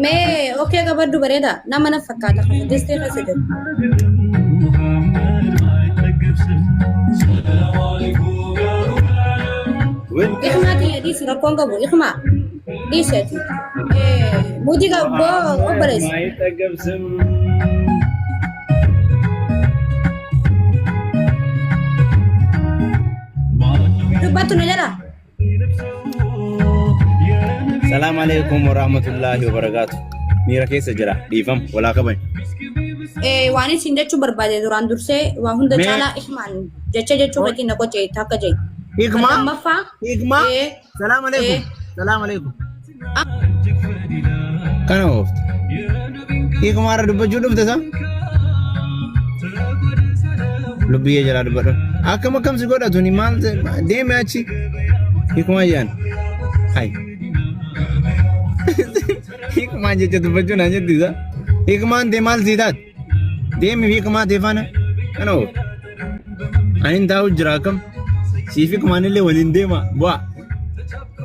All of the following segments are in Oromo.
Me okay qabaddu bareeda nama na fakkaata kan distee kasete. Ikhmati hadis rakon qabu ikhma. Diseti. Mujiga bo operes. Dubatu najara. السلام عليكم ورحمة الله وبركاته. ميرا كيس جرا ديفم ولا كبن. واني سندچو برباده دوران درسه وهند چالا اخمان جچو بتي نکو چي تھک جي إغما إغما السلام عليكم السلام عليكم كان وقت إغما رب جودم تسا لبيه جرا دبر أكم كم سيقول أتوني مال دي ماشي إغما جان هاي إغما جت بجو ناجي ديزا إغما دمال زيدات دم إغما دفانا كانوا أين داو جراكم سيفك مان اللي ولين ديما بوا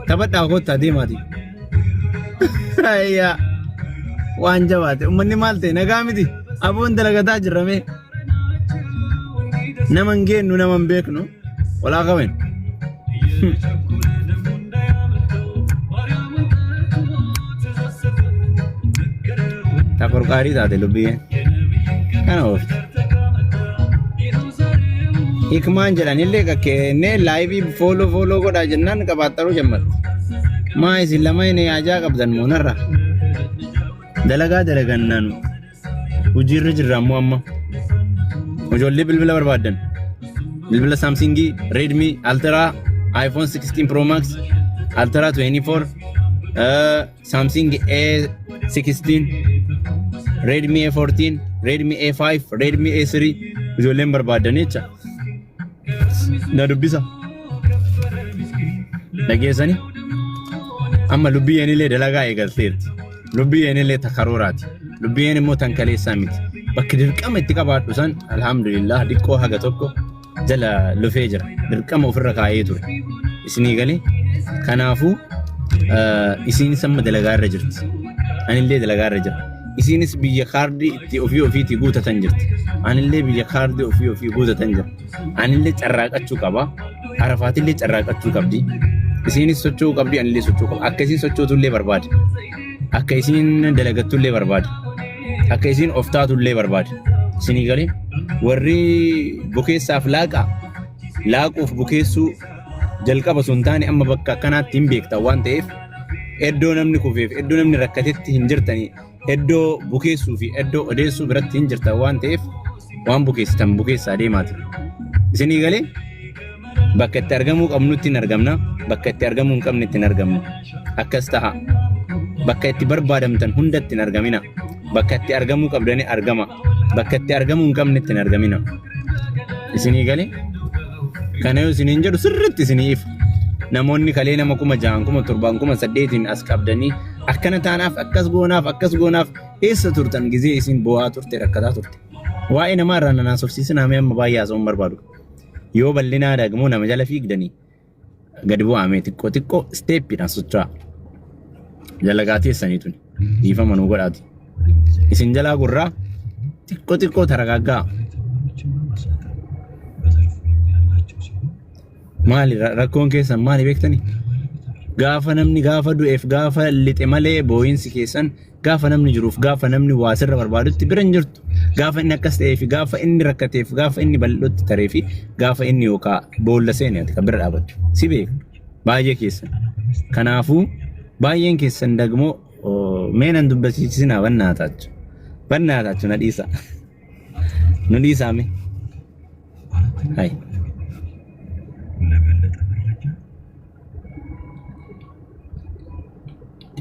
تبت أخو تادي ماتي هيا وانجوات مني مالتي نقامي دي أبون دلقة جرامي نمنجين نمن بيكنو ولا كمان takor kari tadi lebih kan of ikman jalan ini ke ne live follow ko dah jennan ka bataru jammat ma isilama ini aja kabdan monarra dalagan nan ujir jirramu amma mujolli bilbila barbadan bilbila Samsung Redmi Ultra iPhone 16 Pro Max Ultra 24 Samsung A16 Redmi A14, Redmi A5, Redmi A3, ijoolleen barbaadan jecha. Na dubbisa. Dhageessani. Amma lubbiyyeen illee dalagaa eegalteerti. Lubbiyyeen illee takaroraati. Lubbiyyeen immoo tankaleessaa miti. Bakki dirqama itti qabaadhu san alhamdulillah diqqoo haga tokko jala lufee jira. Dirqama ofirra kaa'ee ture. Isinii galee kanaafuu isiin samma dalagaa irra jirti. Anillee dalagaa irra jira. isinis biyya kaardii itti ofii guutatan jirti. Anillee biyya kaardii ofii guutatan jira. Anillee carraaqachuu qaba. Arafaatillee carraaqachuu qabdi. Isinis socho'uu qabdi, anillee socho'uu qaba. Akka isin sochootullee barbaade. Akka isin dalagattullee barbaade. Akka isin of taatullee barbaade. Isinii galee warri bukeessaaf laaquuf bukeessuu jalqaba sun taane amma bakka akkanaatti hin beektan waan ta'eef eddoo namni kufeef eddoo namni rakkatetti hin jirtanii eddoo bukeessuu fi eddoo odeessuu biratti hin jirtan waan ta'eef waan bukeessitan bukeessaa deemaati. Isinii galee bakka itti argamuu qabnutti hin argamna, bakka itti argamuu hin qabnetti hin argamna. Akkas ta'a. Bakka itti barbaadamtan hundatti hin argamina. Bakka itti argamuu qabdanii argama. Bakka itti argamuu hin qabnetti hin argamina. Isinii galee kana yoo isiniin jedhu sirriitti isiniif namoonni kalee nama 6,7,8 as qabdanii akkana taanaaf akkas goonaaf eessa turtan gizee isin bo'aa turte rakkataa turte. Waa'ee namaa irraa nanaan sofsiisin hamee amma baay'ee haasa'uun barbaadu. Yoo bal'inaa daagmoo nama jala fiigdanii gadi bu'amee xiqqoo steeppiidhaan socho'a. Jalagaa teessanii tuni dhiifama nuu godhaati. Isin jalaa gurraa xiqqoo taragaaggaa. Maali rakkoon keessan maali beektanii? Gaafa namni gaafa du'eef gaafa lixe malee boo'insi keessan gaafa namni jiruuf gaafa namni waa sirra barbaadutti bira hin jirtu. Gaafa inni akkas ta'ee fi gaafa inni rakkateef gaafa inni bal'ootti taree fi gaafa inni yookaan boolla seenee kan bira dhaabatu. Si beeku baay'ee keessan. Kanaafuu baay'een keessan dagmoo meenan dubbisiisinaa bannaa taatu na dhiisa. Nu dhiisaame. Hai.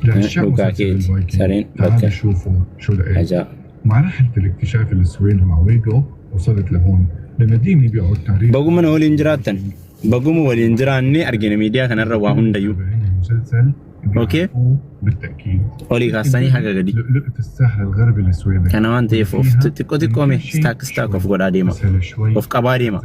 تعال نشوفوا شو لقيت. مع رحلة الاكتشاف للسوين ومعويقو وصلت لهون لمدينة بيعود تاريخ بقوم ولين جراتن بقوم ولين جراني أرجع ميديا كان الرواهن ديو مسلسل أوكي بالتأكيد أولي خاصني حاجة جدي لقيت الساحل الغربي للسوين كان وان تيف أوف تكومي ستاك أوف قرا ديما أوف كباريما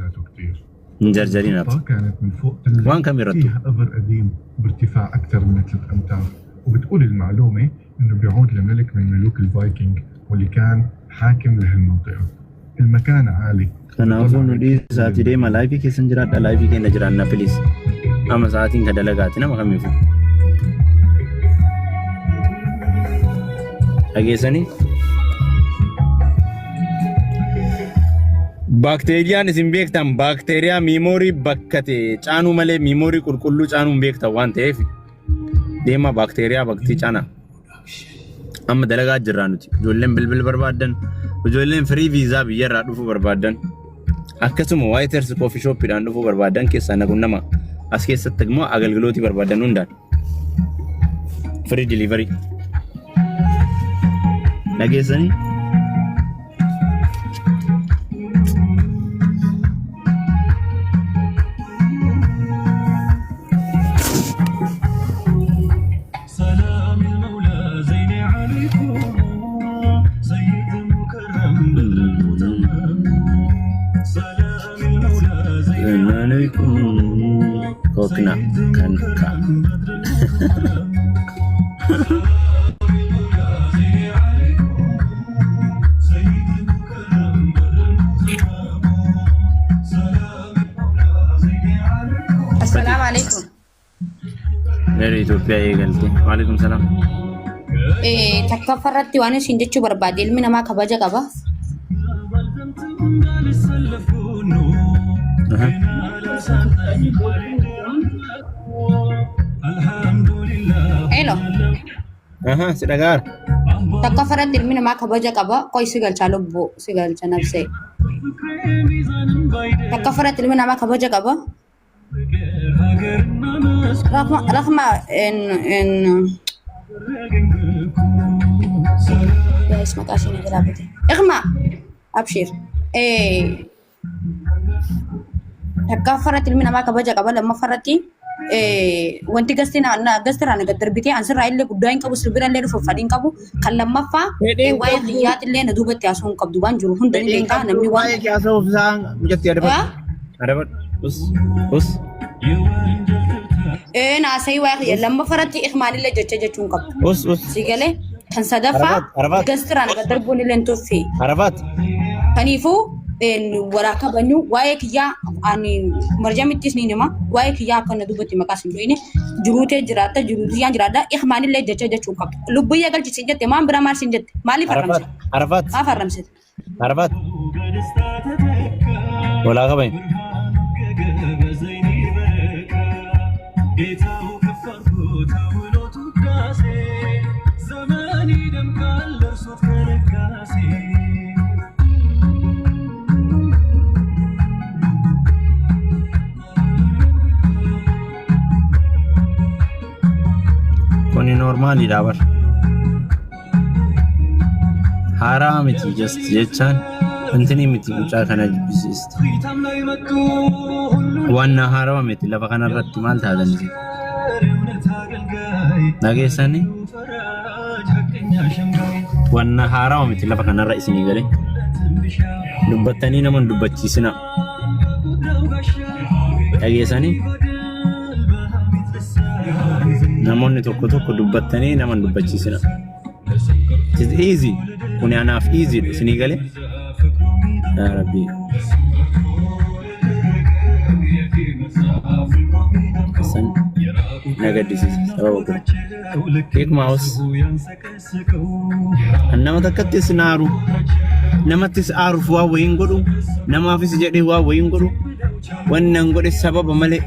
نجرجرين كانت من فوق وان كم يرتو فيها قبر قديم بارتفاع أكثر من 3 أمتار وبتقول المعلومة إنه بيعود لملك من ملوك الفايكنج واللي كان حاكم لهالمنطقة. المكان عالي. Kanaafuu nuti sa'aatii deema laayifii keessa jiraadha laayifii keenya jiraanna filis. Amma sa'aatiin ka dalagaati nama kamiifu. Dhageessanii? Baakteeriyaan isin beektan baakteeriyaa miimoorii bakka ta'e caanuu malee miimoorii qulqulluu caanuu hin beektan waan ta'eef deema baakteeriyaa baktii caana. Amma dalagaa jirraa nuti ijoolleen bilbil barbaadan ijoolleen firii viizaa biyyarraa dhufuu barbaadan akkasuma waayiters koofi shooppiidhaan dhufuu barbaadan keessaa naquun nama as keessatti immoo agalgilootii barbaadan hundaan firii diliivarii dhageessanii. Kokna kanka. Assalamu alaikum. Dari Ethiopia eegalte. Waalaikum salam. Takkafarratti waan isin jechuu barbaade ilmi namaa kabaja qaba. Hello. Sidagar. Takkafarratti ilmi namaa kabaja qaba. Qoy sigalcha lubbu sigalcha nafse. Takkafarratti ilmi namaa kabaja qaba. Rahma en ya isma kasih ni gelap itu. Ikhma, abshir. Takkafarat ilmi namaa kabaja qaba lamma farratti wanti gastina gastira na gadarbite ansir raayille guddaa hin qabu sirbira illee dhufu fadhiin qabu kan lammaffaa waa'ee xiyyaat illee na duubatti haasa'uun qabdu waan jiru hunda ni beekaa namni waan waa'ee haasa'uuf isaan mijatti adabat us naasai waa'ee lamma farratti ikhmaan illee jechuun qabdu us sigalee kan sadaffaa gastira na gadarbuun illee tuffi arabat kaniifuu waraka banyu waa'ee kiyyaa ani marjamittis ni nima waa'ee kiyyaa akkana dubbatti maqaas hin beekne jiruutee jiraata jiruutiyaan jiraadha ikhmaan illee jechuun qabdu lubbuyya galchisiin jette maan bira maal siin jette maaliif arramse maaf arramse arabat walaa qabayn Kuni normali dabar haram miti just jechan antini miti uca kana jibisist wanna haram miti lafa kana irratti maal taadan nageessani wanna haram miti lafa kana irra isini gale dubbattanii naman dubbachiisina nageessani namoonni tokko tokko dubbattanii naman dubbachiisina. It is easy. Kuni anaaf easy isinii gale. Ya Rabbi. San nagadisiisa sababa kun. Hikmaa'us nama takkattis naaru namattis aaruuf waa wayiin godhu namaafis jedhee waa wayiin godhu wannan godhe sababa malee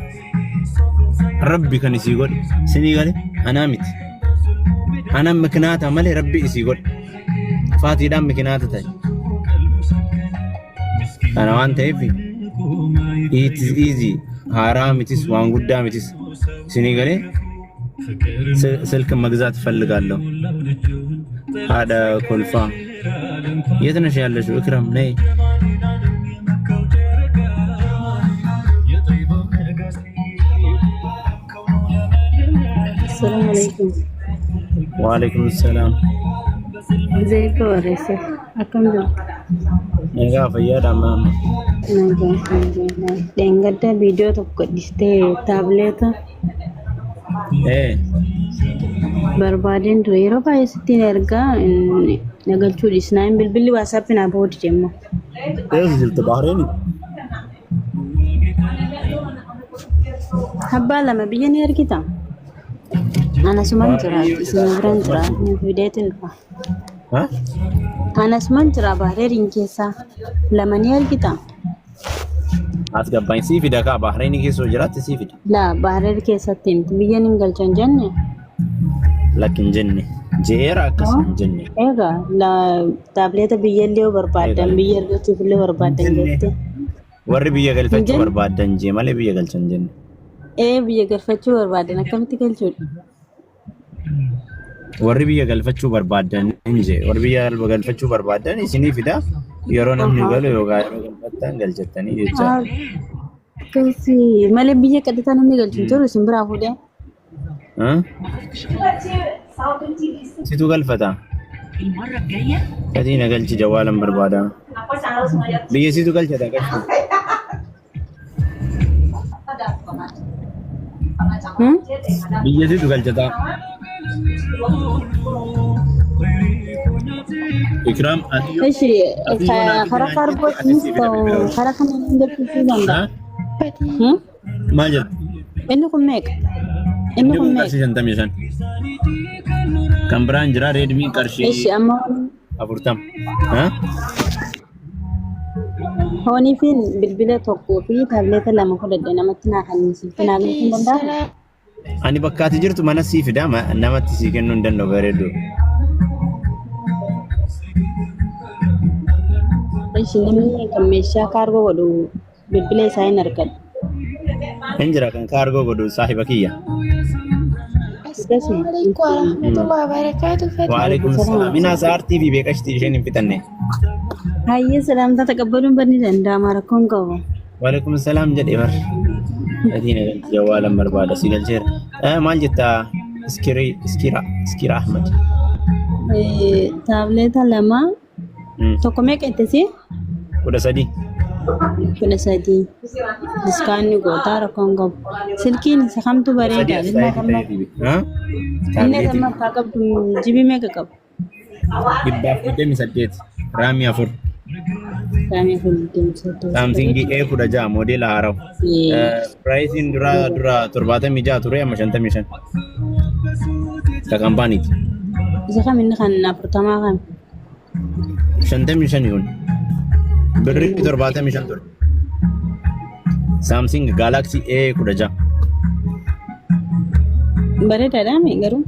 Rabbi kan isii godhe isinii gale anaa miti anaan mikinaata malee Rabbi isii godhe faatiidhaan mikinaata ta'e kana waan ta'eef it is easy haaraa mitis waan guddaa mitis isinii gale ስልክ መግዛት እፈልጋለሁ አዳ ኮልፋ የት ነሽ ያለሽው እክራም ነይ السلام عليكم. وعليكم السلام. ازيك يا ريس؟ أكم جل؟ نجا فيا دامام. نجا. Dengar video tokko dhiste taableta. Barbaadeen ture yeroo baay'ee sittiin ergaa nagalchuu dhiisnaan bilbilli waasaappi naa boodi jemma. Eessa jirtu Bahreeni? Abbaa lama biyya ni ergita. Anasuman jira isin biraan jira fideetiin dhufa. Anasuman jira Bahreeniin keessaa lama ni ergita. As gabbain sii fida kaa Bahreeni keessoo jiraatti sii fida. Laa Bahreeni keessatti himti biyya ni galchan jenne. Lakkin jenne jeera akkasuma jenne. Egaa taabileeta biyya illee barbaadan biyya ergachuuf illee barbaadan jette. Warri biyya galfachuu barbaadan jee malee biyya galchan jenne. Biyya galfachuu barbaadan akkamitti galchuudha? Warri biyya galfachuu barbaadan inje warri biyya galfachuu barbaadan isinii fida yeroo namni galu yookaan yeroo galfattan galchattanii jecha. Kasi malee biyya qadataa namni galchuun jiru isin biraa fuudhee. Situ galfata. Kati na galchi jawaalan barbaada. Biyya situ galchata galchu. Biyya situ galchata. Ikram adiyo. Eshi karaa kaarbootnis ta'u karaa kanneen galchuufii danda'a. Maal jedhu? Inni kun meeqa? Inni kun qarshii 55. Kan biraan jira Redmi qarshii. Eshi amma 40. Hoonii fi bilbila tokkoo fi taabileeta lama fudhadhe namatti naa kannisiifte naa galchuu danda'a? Ani bakka ati jirtu mana sii fida namatti sii kennuu hin danda'u bareedu. Eshi namni kan meeshaa kaargoo godhu bilbila isaa hin argadhu. Hin jira kan kaargoo godhu saahiba kiyya. Waalaikum salaam. Ina saar TV beekashti isheen hin fitanne. Hayyee salaamtaa taqabbaluun barni danda'ama rakkoon qabu. Waalaikum salaam jedhee bar. Adiina galti jawaalan barbaada si galcheera. Maal jettaa Iskira Ahmad. Taabileeta lama tokko meeqa ittisi? 13. 13. Diskaanni gootaa rakkoon qabu. Silkiin isa kamtu bareeda. Inni amma akka qabdu jibi meeqa qabu? 128. Raamii 4. Raamii 4. Samsung A16 modela haaraw. Pricing dura 76 ture amma 55. Ka kampaaniiti. Isa kam inni kan 40 kan? 55 yun. Birri 75 ture. Samsung Galaxy A16. Bareedaadha mee garuu?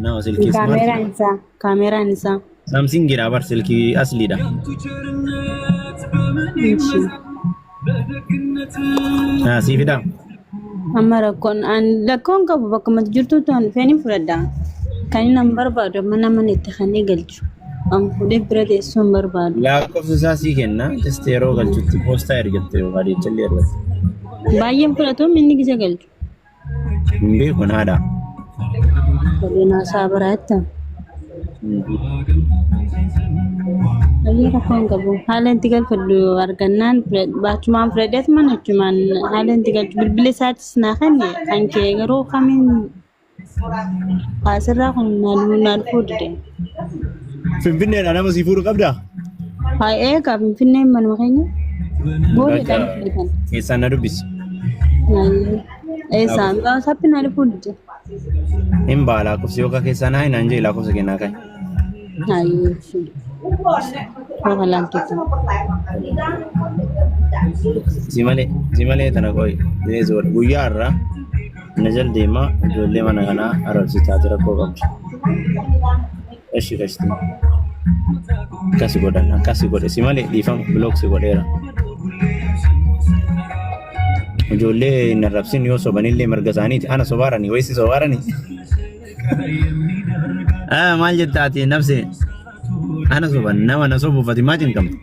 Nama silkii smart. Kaameraan isaa. Samsung gira bar silkii asliidha. Sii fida. Amma rakkoon qabu bakka mati jirtu ta'an feeniin fudhadha. Kan inni nama barbaadu mana itti kannee galchu. An fuudhee bira teessuun barbaadu. Lakkoofsa isaa sii kenna. Just yeroo galchutti poostaa ergatte yookaan jechalee ergatte. Baay'een fudhatuun inni gisa galchu. Hin beeku naadha. Qabeenaa isaa biraatti. Baay'ee rakkoon qabu. Haala itti galfadhu argannaan baachumaan fudhadeet mana jechumaan haala itti galchu bilbila isaatis naa kenne kan kee garuu kamiin asirraa kun naal fuudhde. Finfinneedha nama sii fuudhu qabdaa? Eegaa Finfinneen manuma keenya. Boodeedhaan fudhatan. Keessaan na dubbisi. Eessaan sappi naal fuudhde. Hin baa lakkoofsa yookaan keessaan haa hinaan jee lakkoofsa kennaa kai. Si malee tana qoy guyyaa irraa na jal deemaa ijoollee mana kanaa arabsitaa ture rakkoo qabdi. Eshi kashti. Akkasi godhe si malee dhiifama bilooksi godheera. Ijoollee hin arrabsin yoo sobanillee marga isaaniiti ana sobaaranii wayisi sobaaranii. Maal jettaati nafsi ana soban nama na sobuufati maa cinqamtu.